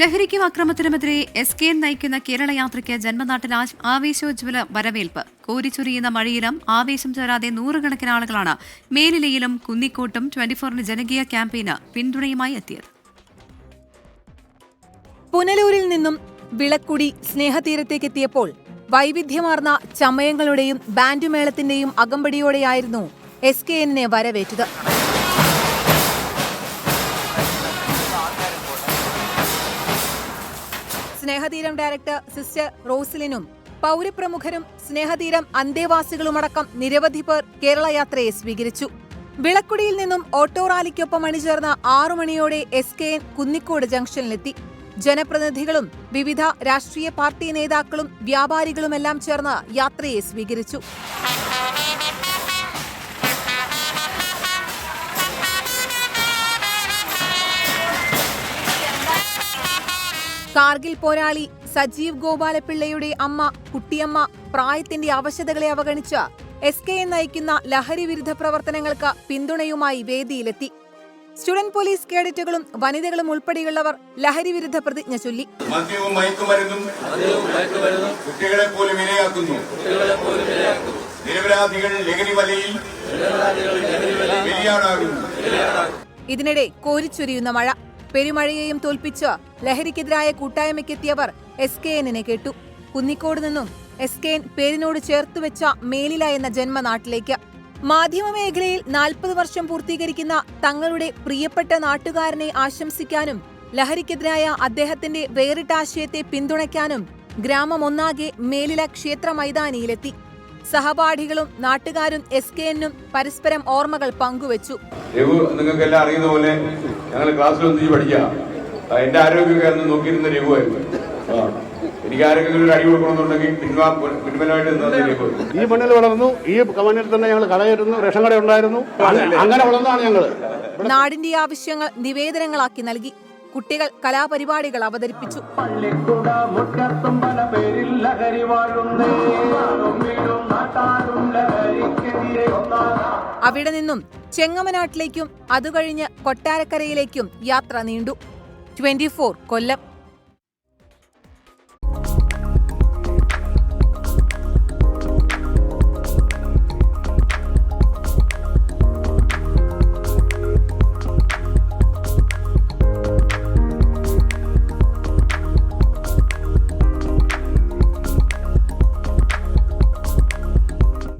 ലഹരിക്കും അക്രമത്തിനുമെതിരെ SKN നയിക്കുന്ന കേരള യാത്രയ്ക്ക് ജന്മനാട്ടിൽ ആവേശോജ്വല വരവേൽപ്പ്. കോരിച്ചൊരിയുന്ന മഴയിലും ആവേശം ചേരാതെ നൂറുകണക്കിന് ആളുകളാണ് മേലിലയിലും കുന്നിക്കോട്ടും 24-ന് ജനകീയ ക്യാമ്പയിന് പിന്തുണയുമായി എത്തിയത്. പുനലൂരിൽ നിന്നും വിളക്കുടി സ്നേഹതീരത്തേക്കെത്തിയപ്പോൾ വൈവിധ്യമാർന്ന ചമയങ്ങളുടെയും ബാൻഡുമേളത്തിന്റെയും അകമ്പടിയോടെയായിരുന്നു SKNനെ വരവേറ്റത്. സ്നേഹതീരം ഡയറക്ടർ സിസ്റ്റർ റോസ്ലിനും പൗരപ്രമുഖരും സ്നേഹതീരം അന്തേവാസികളുമടക്കം നിരവധി പേർ കേരള യാത്രയെ സ്വീകരിച്ചു. വിളക്കുടിയിൽ നിന്നും ഓട്ടോ റാലിക്കൊപ്പം അണിചേർന്ന 6 മണിയോടെ SKN കുന്നിക്കോട് ജംഗ്ഷനിലെത്തി. ജനപ്രതിനിധികളും വിവിധ രാഷ്ട്രീയ പാർട്ടി നേതാക്കളും വ്യാപാരികളുമെല്ലാം ചേർന്ന് യാത്രയെ സ്വീകരിച്ചു. കാർഗിൽ പോരാളി സജീവ് ഗോപാലപിള്ളയുടെ അമ്മ കുട്ടിയമ്മ പ്രായത്തിന്റെ അവശതകളെ അവഗണിച്ച് SKN നയിക്കുന്ന ലഹരി വിരുദ്ധ പ്രവർത്തനങ്ങൾക്ക് പിന്തുണയുമായി വേദിയിലെത്തി. സ്റ്റുഡന്റ് പോലീസ് കേഡറ്റുകളും വനിതകളും ഉൾപ്പെടെയുള്ളവർ ലഹരി വിരുദ്ധ പ്രതിജ്ഞ ചൊല്ലി. മദ്യവും മയക്കുമരുന്നും കുട്ടികളെ പോലും ഇരയാക്കുന്നു. നിരപരാധികൾ ലഹരി വലയിൽ ബലിയാടാകുന്നു. ഇതിനിടെ കോരിച്ചൊരിയുന്ന മഴ. പെരുമഴയെയും തോൽപ്പിച്ച് ലഹരിക്കെതിരായ കൂട്ടായ്മയ്ക്കെത്തിയവർ SKNനെ കേട്ടു. കുന്നിക്കോട് നിന്നും SKN പേരിനോട് ചേർത്തുവെച്ച മേലില എന്ന ജന്മനാട്ടിലേക്ക്. മാധ്യമമേഖലയിൽ 40 വർഷം പൂർത്തീകരിക്കുന്ന തങ്ങളുടെ പ്രിയപ്പെട്ട നാട്ടുകാരനെ ആശംസിക്കാനും ലഹരിക്കെതിരായ അദ്ദേഹത്തിന്റെ വേറിട്ട ആശയത്തെ പിന്തുണയ്ക്കാനും ഗ്രാമം ഒന്നാകെ മേലില ക്ഷേത്ര മൈതാനിയിലെത്തി. സഹപാഠികളും നാട്ടുകാരും SKNനും പരസ്പരം ഓർമ്മകൾ പങ്കുവച്ചു. നിങ്ങൾക്കെല്ലാം അറിയുന്ന പോലെ ഞങ്ങൾ ക്ലാസ്സിൽ ഒന്നിച്ച് പഠിക്കാം. എന്റെ ആരോഗ്യമൊക്കെ നോക്കിയിരുന്ന രഘുവായിരുന്നു. എനിക്ക് ആരെങ്കിലും ഒരു അടി കൊടുക്കണമെന്നുണ്ടെങ്കിൽ പിൻവലമായിട്ട് ഈ മണ്ണിൽ വളർന്നു. ഈ കവനിൽ തന്നെ ഞങ്ങൾ കടയായിരുന്നു, റേഷൻ കട ഉണ്ടായിരുന്നു. അങ്ങനെ വളർന്നതാണ് ഞങ്ങൾ. നാടിന്റെ ആവശ്യങ്ങൾ നിവേദനങ്ങളാക്കി നൽകി. കുട്ടികൾ കലാപരിപാടികൾ അവതരിപ്പിച്ചു. അവിടെ നിന്നും ചെങ്ങമനാട്ടിലേക്കും അതുകഴിഞ്ഞ് കൊട്ടാരക്കരയിലേക്കും യാത്ര നീണ്ടു. 24 കൊല്ലം.